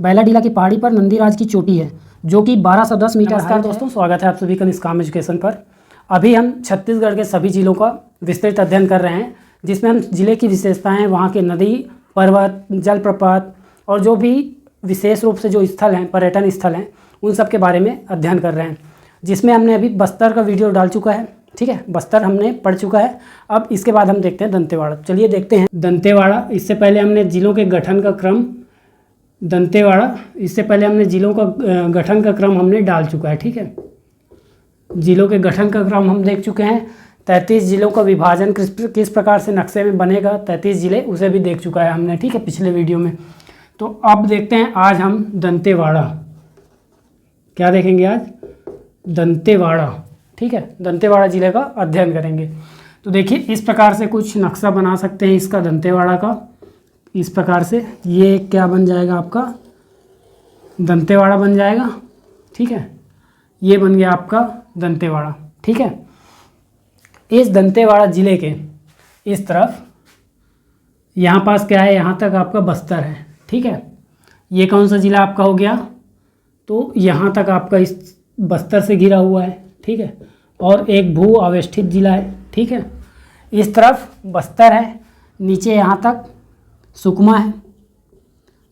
बैलाडीला की पहाड़ी पर नंदीराज की चोटी है जो कि 1210 मीटर। नमस्कार दोस्तों, स्वागत है आप सभी का निष्काम एजुकेशन पर। अभी हम छत्तीसगढ़ के सभी जिलों का विस्तृत अध्ययन कर रहे हैं, जिसमें हम जिले की विशेषताएं, वहाँ के नदी, पर्वत, जलप्रपात और जो भी विशेष रूप से जो स्थल हैं, पर्यटन स्थल हैं, उन सब के बारे में अध्ययन कर रहे हैं। जिसमें हमने अभी बस्तर का वीडियो डाल चुका है, ठीक है, बस्तर हमने पढ़ चुका है। अब इसके बाद हम देखते हैं दंतेवाड़ा। चलिए देखते हैं दंतेवाड़ा। इससे पहले हमने जिलों के गठन का क्रम, दंतेवाड़ा इससे पहले हमने जिलों का गठन का क्रम हमने डाल चुका है, ठीक है। जिलों के गठन का क्रम हम देख चुके हैं। 33 जिलों का विभाजन किस प्रकार से नक्शे में बनेगा, 33 जिले, उसे भी देख चुका है हमने, ठीक है, पिछले वीडियो में। तो अब देखते हैं आज हम दंतेवाड़ा। क्या देखेंगे आज? दंतेवाड़ा, ठीक है, दंतेवाड़ा जिले का अध्ययन करेंगे। तो देखिए इस प्रकार से कुछ नक्शा बना सकते हैं इसका, दंतेवाड़ा का। इस प्रकार से ये क्या बन जाएगा आपका, दंतेवाड़ा बन जाएगा, ठीक है। ये बन गया आपका दंतेवाड़ा, ठीक है। इस दंतेवाड़ा जिले के इस तरफ यहाँ पास क्या है, यहाँ तक आपका बस्तर है, ठीक है। ये कौन सा जिला आपका हो गया? तो यहाँ तक आपका इस बस्तर से घिरा हुआ है, ठीक है, और एक भू अवस्थित जिला है, ठीक है। इस तरफ बस्तर है, नीचे यहाँ तक सुकमा है,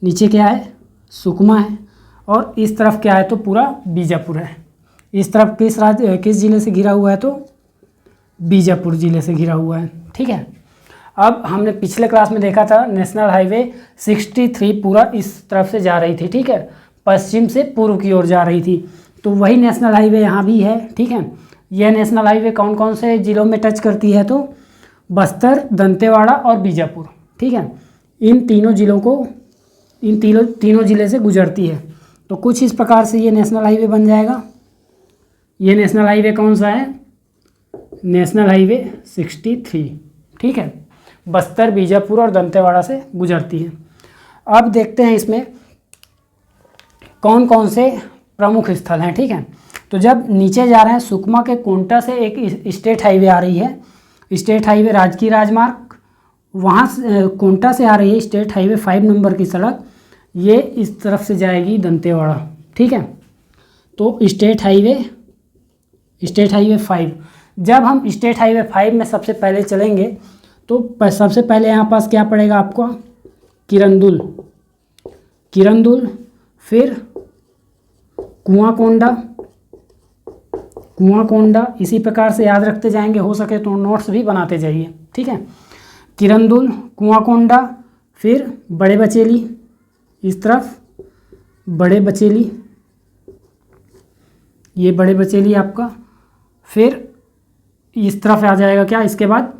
नीचे क्या है, सुकमा है, और इस तरफ क्या है तो पूरा बीजापुर है। इस तरफ किस जिले से घिरा हुआ है तो बीजापुर जिले से घिरा हुआ है, ठीक है। अब हमने पिछले क्लास में देखा था नेशनल हाईवे 63 पूरा इस तरफ से जा रही थी, ठीक है, पश्चिम से पूर्व की ओर जा रही थी। तो वही नेशनल हाईवे यहाँ भी है, ठीक है। यह नेशनल हाईवे कौन कौन से जिलों में टच करती है तो बस्तर, दंतेवाड़ा और बीजापुर, ठीक है। इन तीनों जिलों को, इन तीनों जिले से गुजरती है। तो कुछ इस प्रकार से ये नेशनल हाईवे बन जाएगा। ये नेशनल हाईवे कौन सा है? नेशनल हाईवे 63, ठीक है, बस्तर, बीजापुर और दंतेवाड़ा से गुजरती है। अब देखते हैं इसमें कौन कौन से प्रमुख स्थल हैं, ठीक है। तो जब नीचे जा रहे हैं, सुकमा के कोंटा से एक स्टेट हाईवे आ रही है, स्टेट हाईवे राजकीय राजमार्ग, वहाँ से कोंटा से आ रही है स्टेट हाईवे 5 नंबर की सड़क, ये इस तरफ से जाएगी दंतेवाड़ा, ठीक है। तो स्टेट हाईवे 5, जब हम स्टेट हाईवे 5 में सबसे पहले चलेंगे तो सबसे पहले यहाँ पास क्या पड़ेगा आपको? किरंदुल, फिर कुआंकोंडा, इसी प्रकार से याद रखते जाएंगे, हो सके तो नोट्स भी बनाते जाइए, ठीक है। किरंदुल, कुआंकोंडा, फिर बड़े बचेली, इस तरफ बड़े बचेली, ये बड़े बचेली आपका, फिर इस तरफ आ जाएगा क्या, इसके बाद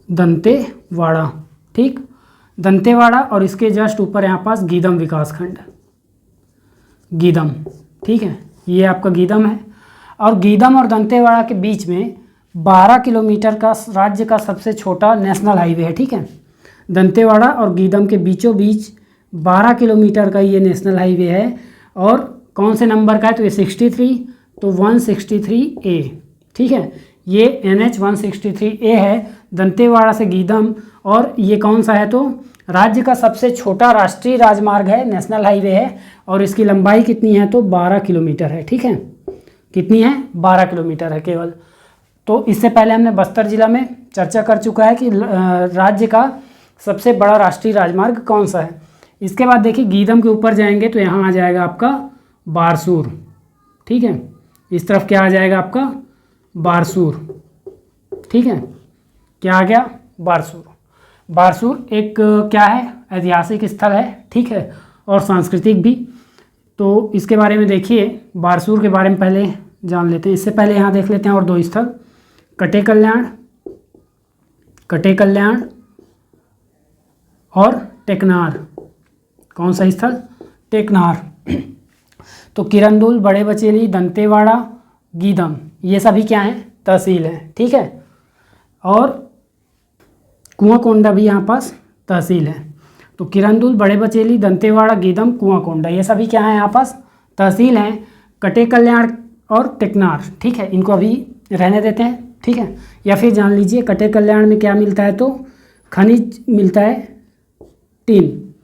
दंतेवाड़ा, ठीक, दंतेवाड़ा, और इसके जस्ट ऊपर यहाँ पास गीदम विकासखंड, गीदम, ठीक है, ये आपका गीदम है। और गीदम और दंतेवाड़ा के बीच में 12 किलोमीटर का राज्य का सबसे छोटा नेशनल हाईवे है, ठीक है। दंतेवाड़ा और गीदम के बीचों बीच 12 किलोमीटर का ये नेशनल हाईवे है। और कौन से नंबर का है तो ये 63, तो 163A, ठीक है, ये NH 163A है, दंतेवाड़ा से गीदम। और ये कौन सा है तो राज्य का सबसे छोटा राष्ट्रीय राजमार्ग है, नेशनल हाईवे है, और इसकी लंबाई कितनी है तो 12 किलोमीटर है, ठीक है। कितनी है? 12 किलोमीटर है केवल। तो इससे पहले हमने बस्तर जिला में चर्चा कर चुका है कि राज्य का सबसे बड़ा राष्ट्रीय राजमार्ग कौन सा है। इसके बाद देखिए गीदम के ऊपर जाएंगे तो यहाँ आ जाएगा आपका बारसूर, ठीक है, इस तरफ क्या आ जाएगा आपका बारसूर, ठीक है, क्या आ गया बारसूर एक क्या है, ऐतिहासिक स्थल है, ठीक है, और सांस्कृतिक भी। तो इसके बारे में देखिए, बारसूर के बारे में पहले जान लेते हैं। इससे पहले यहाँ देख लेते हैं और दो स्थल, कटे कल्याण और टेकनार। कौन सा स्थल? टेकनार। तो किरंदुल, बड़े बचेली, दंतेवाड़ा, गीदम, ये सभी क्या हैं? तहसील हैं, ठीक है। और कुआंकोंडा भी यहाँ पास तहसील है। तो किरंदुल, बड़े बचेली, दंतेवाड़ा, गीदम, कुआंकोंडा, ये सभी क्या हैं यहाँ पास? तहसील हैं। कटे कल्याण और टेकनार, ठीक है, इनको अभी रहने देते हैं, ठीक है। या फिर जान लीजिए कटे कल्याण में क्या मिलता है तो खनिज मिलता है, टिन,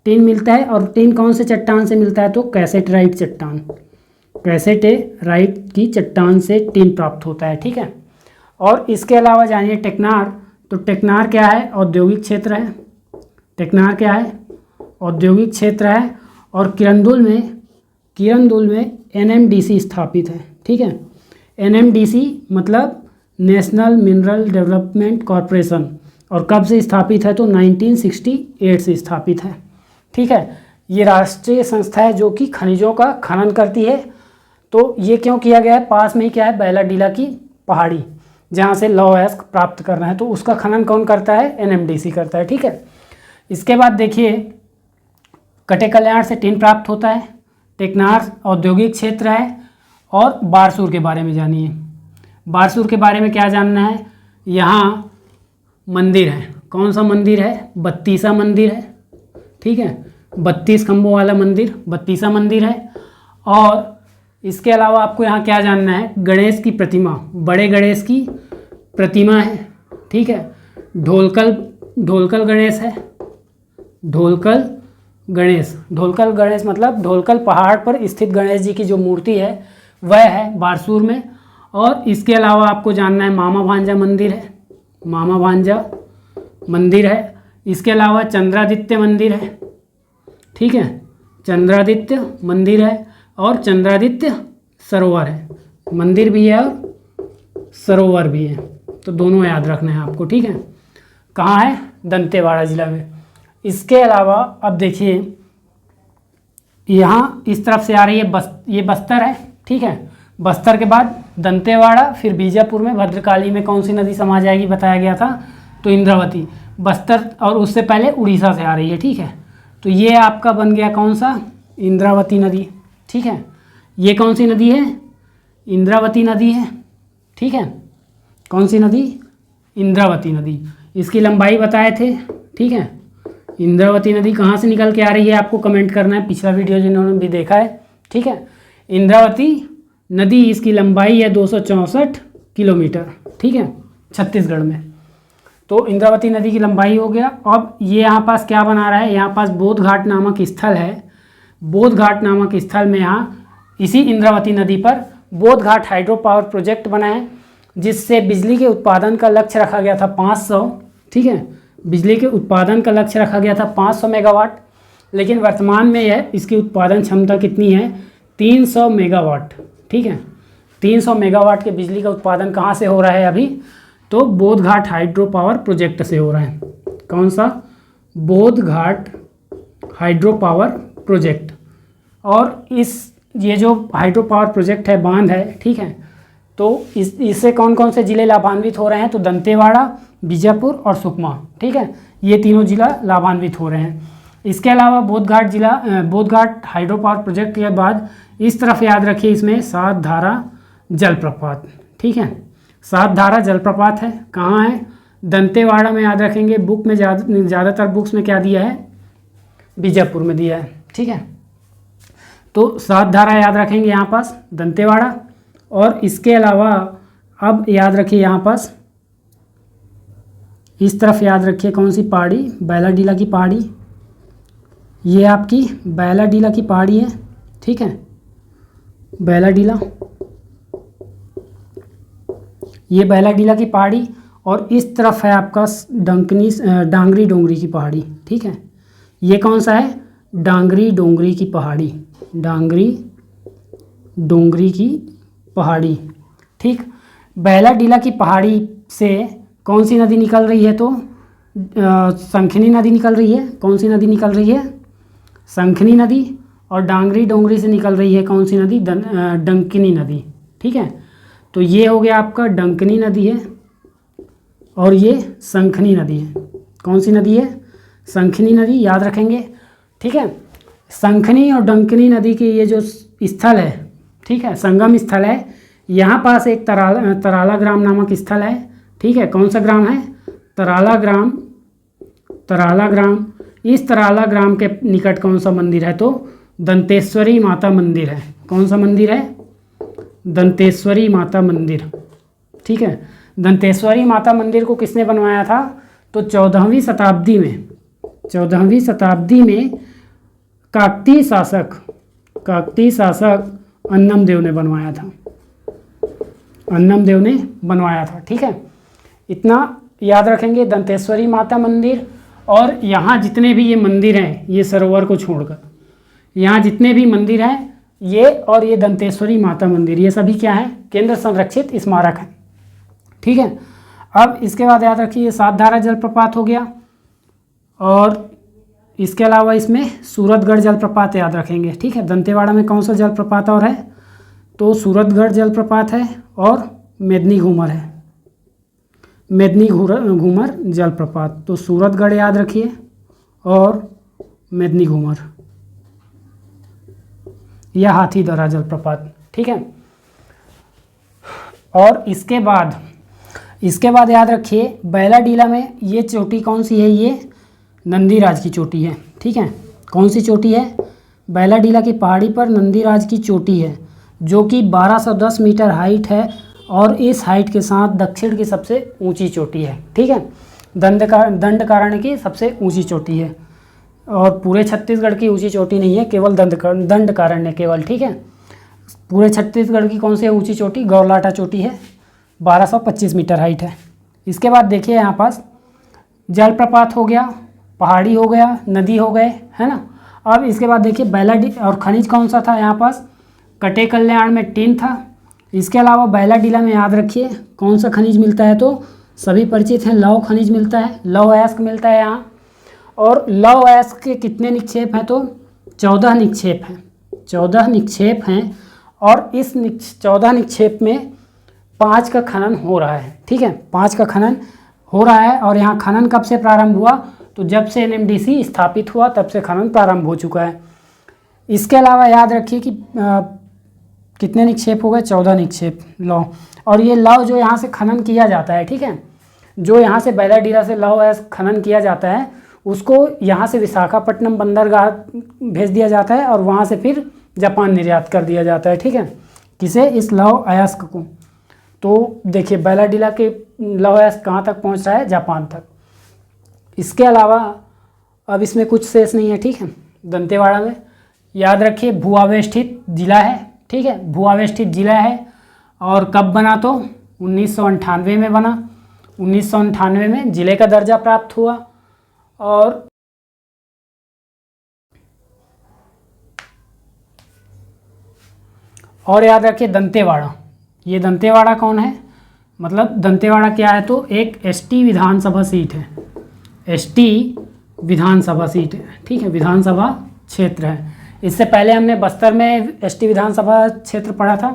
टिन मिलता है। और टिन कौन से चट्टान से मिलता है? तो कैसेटराइट चट्टान, कैसेटेराइट की चट्टान से टिन प्राप्त होता है। ठीक है। और इसके अलावा जानिए टेकनार। तो टेकनार क्या है? औद्योगिक क्षेत्र है। टेकनार क्या है? औद्योगिक क्षेत्र है। और किरंदुल में NMDC स्थापित है। ठीक है। NMDC मतलब नेशनल मिनरल डेवलपमेंट कॉरपोरेशन। और कब से स्थापित है? तो 1968 से स्थापित है। ठीक है। ये राष्ट्रीय संस्था है जो कि खनिजों का खनन करती है। तो ये क्यों किया गया है? पास में ही क्या है? बैलाडीला की पहाड़ी, जहाँ से लौह अयस्क प्राप्त करना है, तो उसका खनन कौन करता है? NMDC करता है। ठीक है। इसके बाद देखिए कटे कल्याण से टिन प्राप्त होता है, टेकनार औद्योगिक क्षेत्र है। और बारसूर के बारे में जानिए। बारसूर के बारे में क्या जानना है? यहाँ मंदिर है। कौन सा मंदिर है? बत्तीसा मंदिर है। ठीक है। 32 खंभों वाला मंदिर बत्तीसा मंदिर है। और इसके अलावा आपको यहाँ क्या जानना है? गणेश की प्रतिमा, बड़े गणेश की प्रतिमा है। ठीक है। ढोलकल गणेश है। ढोलकल गणेश मतलब ढोलकल पहाड़ पर स्थित गणेश जी की जो मूर्ति है वह है बारसूर में। और इसके अलावा आपको जानना है मामा भांजा मंदिर है। मामा भांजा मंदिर है। इसके अलावा चंद्रादित्य मंदिर है। ठीक है। चंद्रादित्य मंदिर है और चंद्रादित्य सरोवर है। मंदिर भी है और सरोवर भी है, तो दोनों याद रखना है आपको। ठीक है। कहाँ है? दंतेवाड़ा जिला में। इसके अलावा अब देखिए यहाँ इस तरफ से आ रही है ये बस्तर है। ठीक है। बस्तर के बाद दंतेवाड़ा, फिर बीजापुर में भद्रकाली में कौन सी नदी समा जाएगी बताया गया था? तो इंद्रावती। बस्तर और उससे पहले उड़ीसा से आ रही है। ठीक है। तो ये आपका बन गया कौन सा? इंद्रावती नदी। ठीक है। ये कौन सी नदी है? इंद्रावती नदी है। ठीक है। कौन सी नदी? इंद्रावती नदी। इसकी लंबाई बताए थे। ठीक है। इंद्रावती नदी कहाँ से निकल के आ रही है आपको कमेंट करना है, पिछला वीडियो जिन्होंने भी देखा है। ठीक है। इंद्रावती नदी, इसकी लंबाई है 264 किलोमीटर। ठीक है। छत्तीसगढ़ में। तो इंद्रावती नदी की लंबाई हो गया। अब ये यहाँ पास क्या बना रहा है? यहाँ पास बोध घाट नामक स्थल है। बोध घाट नामक स्थल में यहाँ इसी इंद्रावती नदी पर Bodh Ghat hydro power project बना है, जिससे बिजली के उत्पादन का लक्ष्य रखा गया था 500। ठीक है। बिजली के उत्पादन का लक्ष्य रखा गया था 500 मेगावाट, लेकिन वर्तमान में यह इसकी उत्पादन क्षमता कितनी है? 300 मेगावाट। ठीक है। 300 मेगावाट के बिजली का उत्पादन कहाँ से हो रहा है अभी? तो Bodh Ghat hydro power project से हो रहा है। कौन सा? Bodh Ghat hydro power project. और ये जो हाइड्रो पावर प्रोजेक्ट है, बांध है। ठीक है। तो इससे कौन कौन से ज़िले लाभान्वित हो रहे हैं? तो दंतेवाड़ा, बीजापुर और सुकमा। ठीक है। ये तीनों जिला लाभान्वित हो रहे हैं। इसके अलावा Bodh Ghat hydro power project के बाद इस तरफ याद रखिए, इसमें 7 धारा जलप्रपात। ठीक है। 7 धारा जलप्रपात है। कहाँ है? दंतेवाड़ा में याद रखेंगे। बुक में ज़्यादातर बुक्स में क्या दिया है? बीजापुर में दिया है। ठीक है। तो 7 धारा याद रखेंगे यहाँ पास दंतेवाड़ा। और इसके अलावा अब याद रखिए यहाँ पास इस तरफ याद रखिए कौन सी पहाड़ी? बैलाडीला की पहाड़ी। ये आपकी बैलाडीला की पहाड़ी है। ठीक है। बैलाडीला, ये बैलाडीला की पहाड़ी। और इस तरफ है आपका डांगरी डोंगरी की पहाड़ी। ठीक है। ये कौन सा है? डांगरी डोंगरी की पहाड़ी। डांगरी डोंगरी की पहाड़ी। ठीक। बैलाडीला की पहाड़ी से कौन सी नदी निकल रही है? तो शंखिनी नदी निकल रही है। कौन सी नदी निकल रही है? शंखिनी नदी। और डांगरी डोंगरी से निकल रही है कौन सी नदी? डंकिनी नदी। ठीक है। तो ये हो गया आपका डंकिनी नदी है और ये शंखिनी नदी है। कौन सी नदी है? शंखिनी नदी, याद रखेंगे। ठीक है। शंखिनी और डंकिनी नदी के ये जो स्थल है, ठीक है, संगम स्थल है, यहाँ पास एक तराला ग्राम नामक स्थल है। ठीक है। कौन सा ग्राम है? तराला ग्राम। तराला ग्राम। इस तराला ग्राम के निकट कौन सा मंदिर है? तो दंतेश्वरी माता मंदिर है। कौन सा मंदिर है? दंतेश्वरी माता मंदिर। ठीक है। दंतेश्वरी माता मंदिर को किसने बनवाया था? तो 14वीं शताब्दी में काकतीय शासक अन्नम देव ने बनवाया था, अन्नम देव ने बनवाया था। ठीक है, इतना याद रखेंगे। दंतेश्वरी माता मंदिर, और यहाँ जितने भी ये मंदिर हैं, ये सरोवर को छोड़कर यहाँ जितने भी मंदिर हैं, ये और ये दंतेश्वरी माता मंदिर, ये सभी क्या है, केंद्र संरक्षित स्मारक है। ठीक है, अब इसके बाद याद रखिए सातधारा जलप्रपात हो गया, और इसके अलावा इसमें सूरतगढ़ जलप्रपात याद रखेंगे। ठीक है, दंतेवाड़ा में कौन सा जलप्रपात और है, तो सूरतगढ़ जलप्रपात है और मेदिनी घूमर है, मेदिनी घूमर जलप्रपात। तो सूरतगढ़ याद रखिए और मेदिनी घूमर या हाथीदरा जलप्रपात। ठीक है, और इसके बाद याद रखिए बैलाडीला में ये चोटी कौन सी है, ये नंदीराज की चोटी है। ठीक है, कौन सी चोटी है, बैलाडीला की पहाड़ी पर नंदीराज की चोटी है, जो कि 1210 मीटर हाइट है और इस हाइट के साथ दक्षिण की सबसे ऊंची चोटी है। ठीक है, दंडकारण्य की सबसे ऊंची चोटी है, और पूरे छत्तीसगढ़ की ऊंची चोटी नहीं है, केवल दंडकारण्य केवल। ठीक है, पूरे छत्तीसगढ़ की कौन सी ऊंची चोटी, गौरलाटा चोटी है, 1225 मीटर हाइट है। इसके बाद देखिए यहाँ पास जलप्रपात हो गया, पहाड़ी हो गया, नदी हो गए, है ना। अब इसके बाद देखिए बैलाडीला, और खनिज कौन सा था यहाँ पास, कटे कल्याण में टिन था। इसके अलावा बैलाडीला में याद रखिए कौन सा खनिज मिलता है, तो सभी परिचित हैं, लौह खनिज मिलता है, लौह अयस्क मिलता है यहाँ। और लौह अयस्क के कितने निक्षेप हैं, तो 14 निक्षेप हैं, 14 निक्षेप हैं, और इस 14 निक्षेप में 5 का खनन हो रहा है। ठीक है, 5 का खनन हो रहा है, और यहाँ खनन कब से प्रारंभ हुआ, तो जब से NMDC स्थापित हुआ तब से खनन प्रारंभ हो चुका है। इसके अलावा याद रखिए कि कितने निक्षेप हो गए, 14 निक्षेप लौह। और ये लौह जो यहाँ से खनन किया जाता है, ठीक है, जो यहाँ से बैलाडीला से लौह खनन किया जाता है, उसको यहाँ से विशाखापट्टनम बंदरगाह भेज दिया जाता है, और वहाँ से फिर जापान निर्यात कर दिया जाता है। ठीक है, किसे, इस लौह अयस्क को। तो देखिए बैलाडीला के लौह अयस्क कहाँ तक पहुँच रहा है, जापान तक। इसके अलावा अब इसमें कुछ शेष नहीं है। ठीक है, दंतेवाड़ा में याद रखिए भूआवेष्टित जिला है। ठीक है, भूआवेष्टित जिला है, और कब बना, तो 1998 में बना। 1998 में जिले का दर्जा प्राप्त हुआ। और याद रखिए दंतेवाड़ा, ये दंतेवाड़ा कौन है, मतलब दंतेवाड़ा क्या है, तो एक ST विधानसभा सीट है, ST विधानसभा सीट है। ठीक है, विधानसभा क्षेत्र है। इससे पहले हमने बस्तर में ST विधानसभा क्षेत्र पढ़ा था,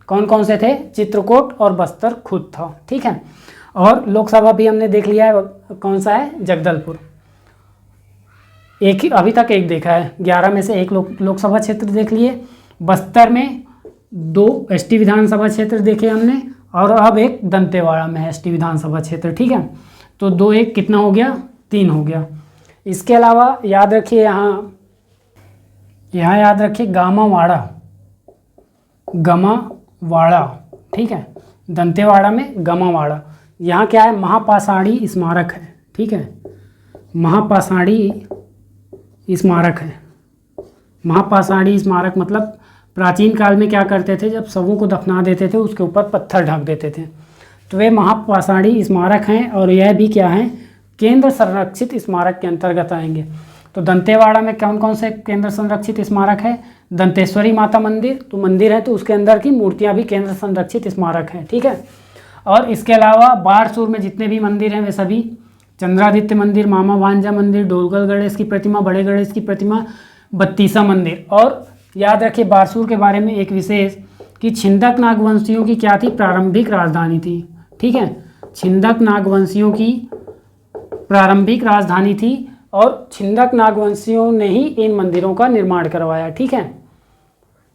कौन कौन से थे, चित्रकूट और बस्तर खुद था। ठीक है, और लोकसभा भी हमने देख लिया है, कौन सा है, जगदलपुर। एक ही अभी तक एक देखा है, 11 में से एक लोकसभा क्षेत्र देख लिए। बस्तर में 2 ST विधानसभा क्षेत्र देखे हमने, और अब एक दंतेवाड़ा में है ST विधानसभा क्षेत्र। ठीक है, तो 2 1 कितना हो गया, 3 हो गया। इसके अलावा याद रखिए यहाँ याद रखिए गमावाड़ा। ठीक है, दंतेवाड़ा में गमावाड़ा, यहाँ क्या है, महापाषाणी स्मारक है। ठीक है, महापाषाणी स्मारक है। महापाषाणी स्मारक मतलब प्राचीन काल में क्या करते थे, जब शवों को दफना देते थे उसके ऊपर पत्थर ढक देते थे, तो वे महापाषाणी स्मारक हैं, और यह भी क्या है, केंद्र संरक्षित स्मारक के अंतर्गत आएंगे। तो दंतेवाड़ा में कौन कौन से केंद्र संरक्षित स्मारक है, दंतेश्वरी माता मंदिर, तो मंदिर है तो उसके अंदर की मूर्तियां भी केंद्र संरक्षित स्मारक हैं। ठीक है, और इसके अलावा बारसूर में जितने भी मंदिर हैं वे सभी, चंद्रादित्य मंदिर, मामा वांजा मंदिर, डोलगल गणेश की प्रतिमा, बड़े गणेश की प्रतिमा, बत्तीसा मंदिर। और याद रखिए बारसूर के बारे में एक विशेष कि छिंदक नागवंशियों की क्या थी, प्रारंभिक राजधानी थी। ठीक है, छिंदक नागवंशियों की प्रारंभिक राजधानी थी, और छिंदक नागवंशियों ने ही इन मंदिरों का निर्माण करवाया। ठीक है,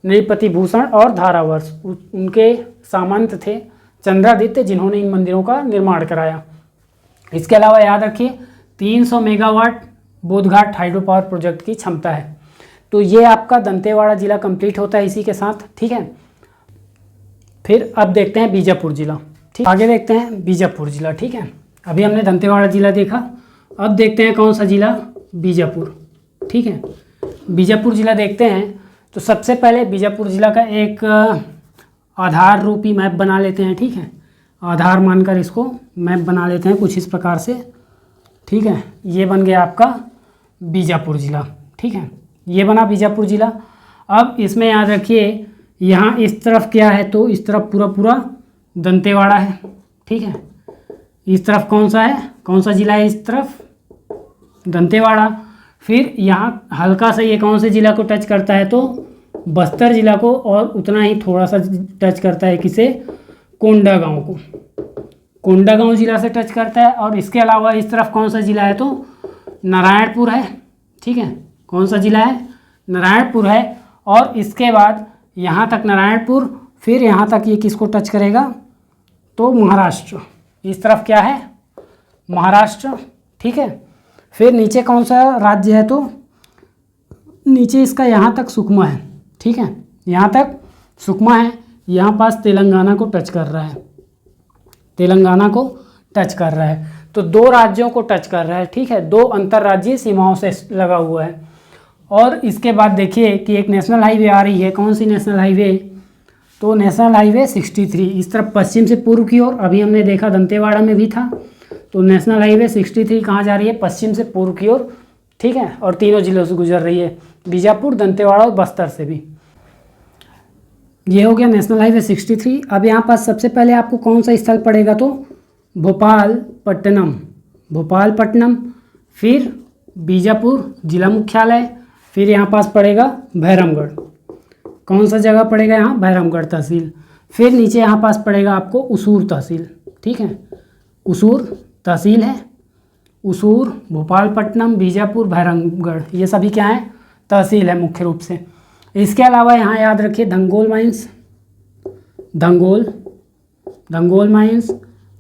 नृपति भूषण और धारावर्ष उनके सामंत थे, चंद्रादित्य, जिन्होंने इन मंदिरों का निर्माण कराया। इसके अलावा याद रखिए 300 megawatt Bodhghat hydro power project की क्षमता है। तो ये आपका दंतेवाड़ा जिला कंप्लीट होता है इसी के साथ। ठीक है, फिर अब देखते हैं बीजापुर जिला। ठीक, आगे देखते हैं बीजापुर जिला। ठीक है, अभी हमने दंतेवाड़ा जिला देखा, अब देखते हैं कौन सा जिला, बीजापुर। ठीक है, बीजापुर ज़िला देखते हैं तो सबसे पहले बीजापुर ज़िला का एक आधार रूपी मैप बना लेते हैं। ठीक है, आधार मानकर इसको मैप बना लेते हैं कुछ इस प्रकार से। ठीक है, ये बन गया आपका बीजापुर ज़िला। ठीक है, ये बना बीजापुर ज़िला। अब इसमें याद रखिए यहाँ इस तरफ क्या है, तो इस तरफ पूरा पूरा दंतेवाड़ा है। ठीक है, इस तरफ कौन सा है, कौन सा ज़िला है, इस तरफ दंतेवाड़ा। फिर यहाँ हल्का सा ये कौन से ज़िला को टच करता है, तो बस्तर ज़िला को, और उतना ही थोड़ा सा टच करता है किसे, कोंडागांव को, कोंडागांव ज़िला से टच करता है। और इसके अलावा इस तरफ कौन सा ज़िला है, तो नारायणपुर है। ठीक है, कौन सा ज़िला है, नारायणपुर है। और इसके बाद यहाँ तक नारायणपुर, फिर यहाँ तक ये किसको टच करेगा, तो महाराष्ट्र। इस तरफ क्या है, महाराष्ट्र। ठीक है, फिर नीचे कौन सा राज्य है, तो नीचे इसका यहाँ तक सुकमा है। ठीक है, यहाँ तक सुकमा है। यहाँ पास तेलंगाना को टच कर रहा है, तेलंगाना को टच कर रहा है। तो दो राज्यों को टच कर रहा है। ठीक है, दो अंतर्राज्यीय सीमाओं से लगा हुआ है। और इसके बाद देखिए कि एक नेशनल हाईवे आ रही है। कौन सी नेशनल हाईवे, तो नेशनल हाईवे 63 इस तरफ पश्चिम से पूर्व की ओर। अभी हमने देखा दंतेवाड़ा में भी था। तो नेशनल हाईवे 63 कहाँ जा रही है, पश्चिम से पूर्व की ओर। ठीक है, और तीनों जिलों से गुजर रही है, बीजापुर, दंतेवाड़ा और बस्तर से भी। ये हो गया नेशनल हाईवे 63। अब यहाँ पास सबसे पहले आपको कौन सा स्थल पड़ेगा, तो भोपालपट्टनम, भोपालपट्टनम। फिर बीजापुर जिला मुख्यालय। फिर यहाँ पास पड़ेगा भैरमगढ़। कौन सा जगह पड़ेगा यहाँ, भैरमगढ़ तहसील। फिर नीचे यहाँ पास पड़ेगा आपको उसूर तहसील। ठीक है, उसूर तहसील है। उसूर, भोपालपट्टनम, बीजापुर, भैरमगढ़, ये सभी क्या है, तहसील है मुख्य रूप से। इसके अलावा यहाँ याद रखिए धंगोल माइंस, धंगोल, धंगोल माइंस,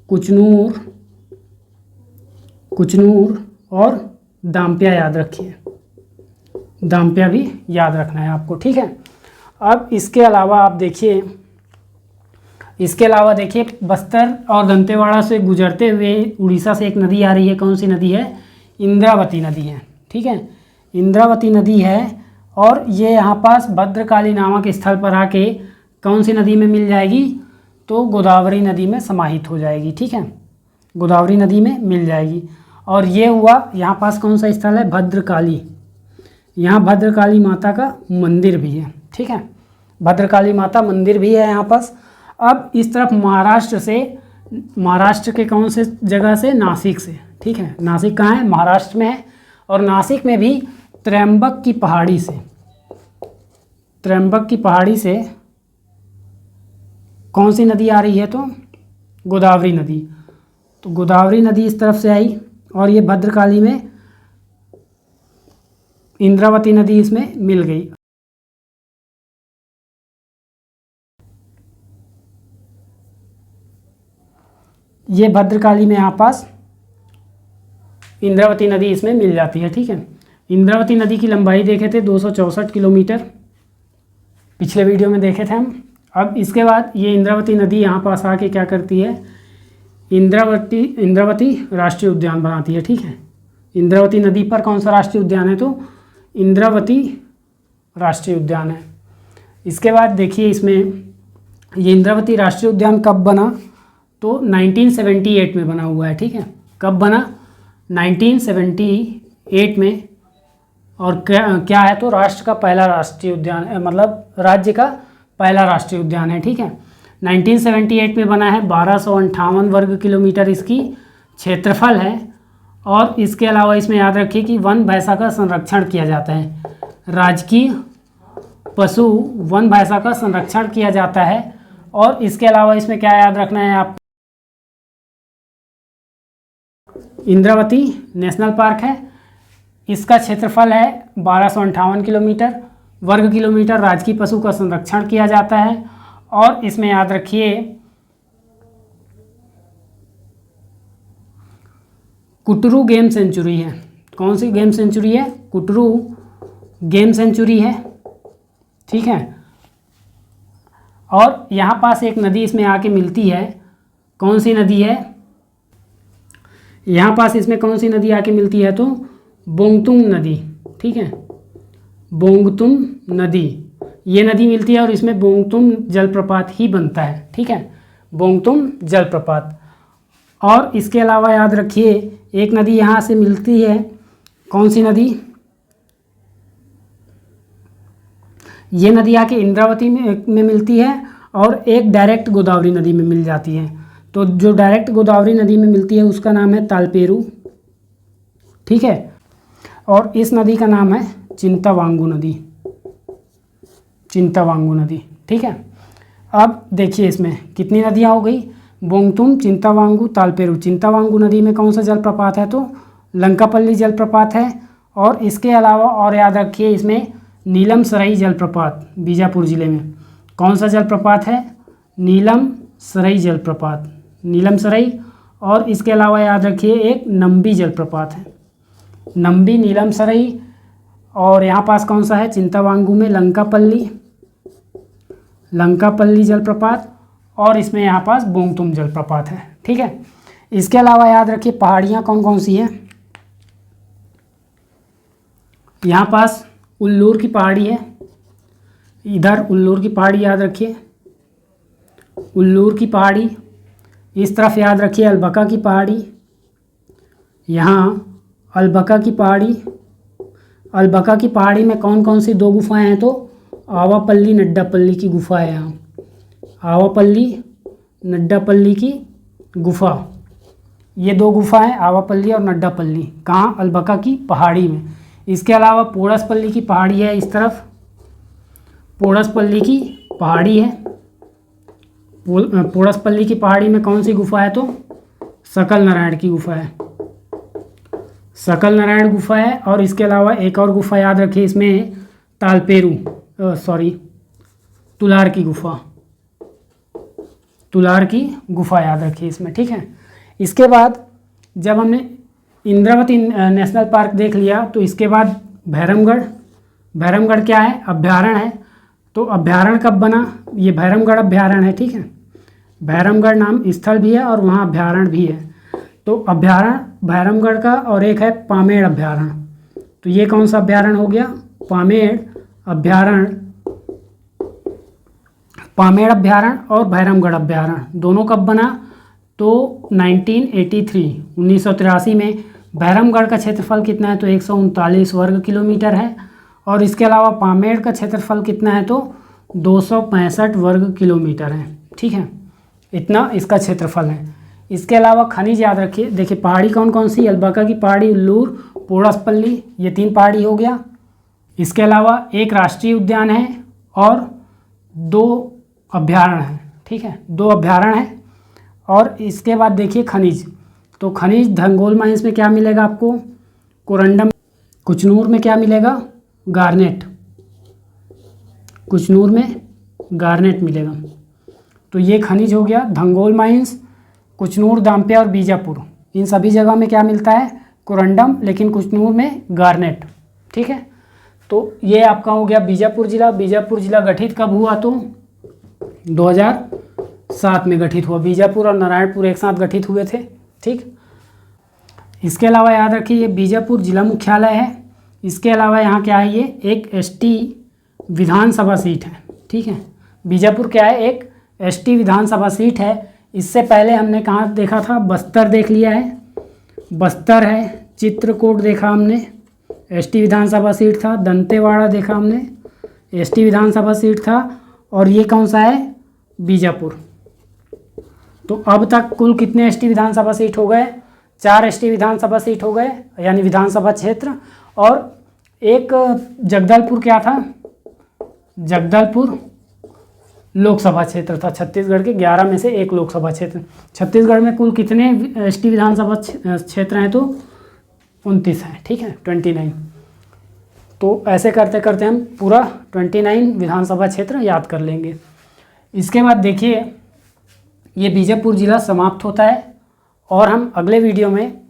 कुचनूर, कुचनूर और दाम्पिया याद रखिए, दाम्पिया भी याद रखना है आपको। ठीक है, अब इसके अलावा आप देखिए, इसके अलावा देखिए बस्तर और दंतेवाड़ा से गुजरते हुए उड़ीसा से एक नदी आ रही है। कौन सी नदी है, इंद्रावती नदी है। ठीक है, इंद्रावती नदी है। और ये यहाँ पास भद्रकाली नामक स्थल पर आके कौन सी नदी में मिल जाएगी, तो गोदावरी नदी में समाहित हो जाएगी। ठीक है, गोदावरी नदी में मिल जाएगी। और ये हुआ यहाँ पास कौन सा स्थल है, भद्रकाली। यहाँ भद्रकाली माता का मंदिर भी है। ठीक है, भद्रकाली माता मंदिर भी है यहाँ पास। अब इस तरफ महाराष्ट्र से, महाराष्ट्र के कौन से जगह से, नासिक से। ठीक है, नासिक कहाँ है, महाराष्ट्र में है। और नासिक में भी त्र्यंबक की पहाड़ी से, त्र्यंबक की पहाड़ी से कौन सी नदी आ रही है, तो गोदावरी नदी। तो गोदावरी नदी इस तरफ से आई और ये भद्रकाली में इंद्रावती नदी इसमें मिल गई। ये भद्रकाली में यहाँ पास इंद्रावती नदी इसमें मिल जाती है। ठीक है, इंद्रावती नदी की लंबाई देखे थे 264 किलोमीटर, पिछले वीडियो में देखे थे हम। अब इसके बाद ये इंद्रावती नदी यहाँ पास आके क्या करती है, इंद्रावती राष्ट्रीय उद्यान बनाती है। ठीक है, इंद्रावती नदी पर कौन सा राष्ट्रीय उद्यान है, तो इंद्रावती राष्ट्रीय उद्यान है। इसके बाद देखिए इसमें ये इंद्रावती राष्ट्रीय उद्यान कब बना, तो 1978 में बना हुआ है। ठीक है, कब बना, 1978 में। और क्या है, तो राष्ट्र का पहला राष्ट्रीय उद्यान है, मतलब राज्य का पहला राष्ट्रीय उद्यान है। ठीक है, 1978 में बना है। 1258 वर्ग किलोमीटर इसकी क्षेत्रफल है। और इसके अलावा इसमें याद रखिए कि वन भैंसा का संरक्षण किया जाता है, राजकीय पशु वन भैंसा का संरक्षण किया जाता है। और इसके अलावा इसमें क्या याद रखना है आप, इंद्रावती नेशनल पार्क है, इसका क्षेत्रफल है 1258 किलोमीटर वर्ग किलोमीटर। राजकीय पशु का संरक्षण किया जाता है। और इसमें याद रखिए कुटरू गेम सेंचुरी है। कौन सी गेम सेंचुरी है, कुटरू गेम सेंचुरी है। ठीक है, और यहाँ पास एक नदी इसमें आके मिलती है। कौन सी नदी है, यहाँ पास इसमें कौन सी नदी आके मिलती है, तो बोंगतुंग नदी। ठीक है, बोंगतुम नदी, ये नदी मिलती है और इसमें बोंगतुम जलप्रपात ही बनता है। ठीक है, बोंगतुम जलप्रपात। और इसके अलावा याद रखिए एक नदी यहाँ से मिलती है, कौन सी नदी? ये नदी आके इंद्रावती में मिलती है और एक डायरेक्ट गोदावरी नदी में मिल जाती है। तो जो डायरेक्ट गोदावरी नदी में मिलती है उसका नाम है तालपेरू। ठीक है, और इस नदी का नाम है चिंतावांगू नदी, चिंतावांगू नदी। ठीक है, अब देखिए इसमें कितनी नदियाँ हो गई? बोंगतुम, चिंतावांगू, तालपेरू। चिंतावांगू नदी में कौन सा जलप्रपात है? तो लंकापल्ली जलप्रपात है। और इसके अलावा और याद रखिए इसमें नीलम सराई जलप्रपात, बीजापुर ज़िले में कौन सा जलप्रपात है? नीलम सराई जलप्रपात, नीलम सराई। और इसके अलावा याद रखिए एक नंबी जलप्रपात है, नंबी, नीलम सराई। और यहाँ पास कौन सा है? चिंतावांगू में लंकापल्ली, लंकापल्ली जलप्रपात। और इसमें यहाँ पास बोंगतुम जलप्रपात है। ठीक है, इसके अलावा याद रखिए पहाड़ियाँ कौन कौन सी हैं? यहाँ पास उल्लूर की पहाड़ी है, इधर उल्लूर की पहाड़ी याद रखिए, उल्लूर की पहाड़ी। इस तरफ याद रखिए अलबका की पहाड़ी, यहाँ अलबका की पहाड़ी। अलबका की पहाड़ी में कौन कौन सी 2 गुफाएं हैं? तो आवापल्ली, नड्डापल्ली की गुफा है यहाँ, आवापल्ली, नड्डापल्ली की गुफा। ये 2 गुफा हैं, आवापल्ली और नड्डापल्ली। कहाँ? अलबका की पहाड़ी में। इसके अलावा पोड़सपल्ली की पहाड़ी है, इस तरफ पोड़सपल्ली की पहाड़ी है। पोड़सपल्ली की पहाड़ी में कौन सी गुफा है? तो सकल नारायण की गुफा है, सकल नारायण गुफा है। और इसके अलावा एक और गुफा याद रखिए इसमें, तालपेरू, तुलार की गुफा, तुलार की गुफा याद रखिए इसमें। ठीक है, इसके बाद जब हमने इंद्रावती नेशनल पार्क देख लिया तो इसके बाद भैरमगढ़। भैरमगढ़ क्या है? अभ्यारण्य है। तो अभ्यारण्य कब बना? ये भैरमगढ़ अभ्यारण्य है। ठीक है, भैरमगढ़ नाम स्थल भी है और वहाँ अभ्यारण्य भी है। तो अभ्यारण्य भैरमगढ़ का, और एक है पामेड़ अभ्यारण्य। तो ये कौन सा अभ्यारण्य हो गया? पामेड़ अभ्यारण्य। पामेड़ अभ्यारण्य और भैरमगढ़ अभ्यारण्य दोनों कब बना? तो 1983 में। भैरमगढ़ का क्षेत्रफल कितना है? तो 139 वर्ग किलोमीटर है। और इसके अलावा पामेड़ का क्षेत्रफल कितना है? तो 265 वर्ग किलोमीटर है। ठीक है, इतना इसका क्षेत्रफल है। इसके अलावा खनिज याद रखिए, देखिए पहाड़ी कौन कौन सी? अलबका की पहाड़ी, उल्लूर, पोड़सपल्ली, ये 3 पहाड़ी हो गया। इसके अलावा एक राष्ट्रीय उद्यान है और 2 अभ्यारण्य हैं। ठीक है, 2 अभ्यारण्य हैं। और इसके बाद देखिए खनिज, तो खनिज धंगोल माइंस में क्या मिलेगा आपको? कोरंडम। कुचनूर में क्या मिलेगा? गार्नेट, कुचनूर में गार्नेट मिलेगा। तो ये खनिज हो गया। धंगोल माइंस, कुचनूर, दाम्पिया और बीजापुर, इन सभी जगह में क्या मिलता है? कोरंडम, लेकिन कुचनूर में गार्नेट। ठीक है, तो ये आपका हो गया बीजापुर जिला। बीजापुर जिला गठित कब हुआ? तो 2007 में गठित हुआ। बीजापुर और नारायणपुर एक साथ गठित हुए थे। ठीक, इसके अलावा याद रखिए ये बीजापुर जिला मुख्यालय है। इसके अलावा यहाँ क्या है? ये एक एसटी विधानसभा सीट है। ठीक है, बीजापुर क्या है? एक एसटी विधानसभा सीट है। इससे पहले हमने कहाँ देखा था? बस्तर देख लिया है, बस्तर है। चित्रकूट देखा हमने, एसटी विधानसभा सीट था। दंतेवाड़ा देखा हमने, एसटी विधानसभा सीट था। और ये कौन सा है? बीजापुर। तो अब तक कुल कितने एसटी विधानसभा सीट हो गए? 4 एसटी विधानसभा सीट हो गए, यानी विधानसभा क्षेत्र। और एक जगदलपुर क्या था? जगदलपुर लोकसभा क्षेत्र था। छत्तीसगढ़ के 11 में से एक लोकसभा क्षेत्र। छत्तीसगढ़ में कुल कितने एसटी विधानसभा क्षेत्र हैं? तो 29 हैं। ठीक है, 29। तो ऐसे करते करते हम पूरा 29 विधानसभा क्षेत्र याद कर लेंगे। इसके बाद देखिए ये बीजापुर जिला समाप्त होता है और हम अगले वीडियो में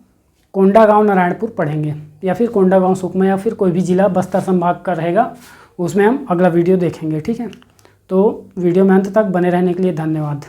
कोंडागांव नारायणपुर पढ़ेंगे, या फिर कोंडागांव सुकमा, या फिर कोई भी ज़िला बस्तर संभाग का रहेगा, उसमें हम अगला वीडियो देखेंगे। ठीक है, तो वीडियो में अंत तक बने रहने के लिए धन्यवाद।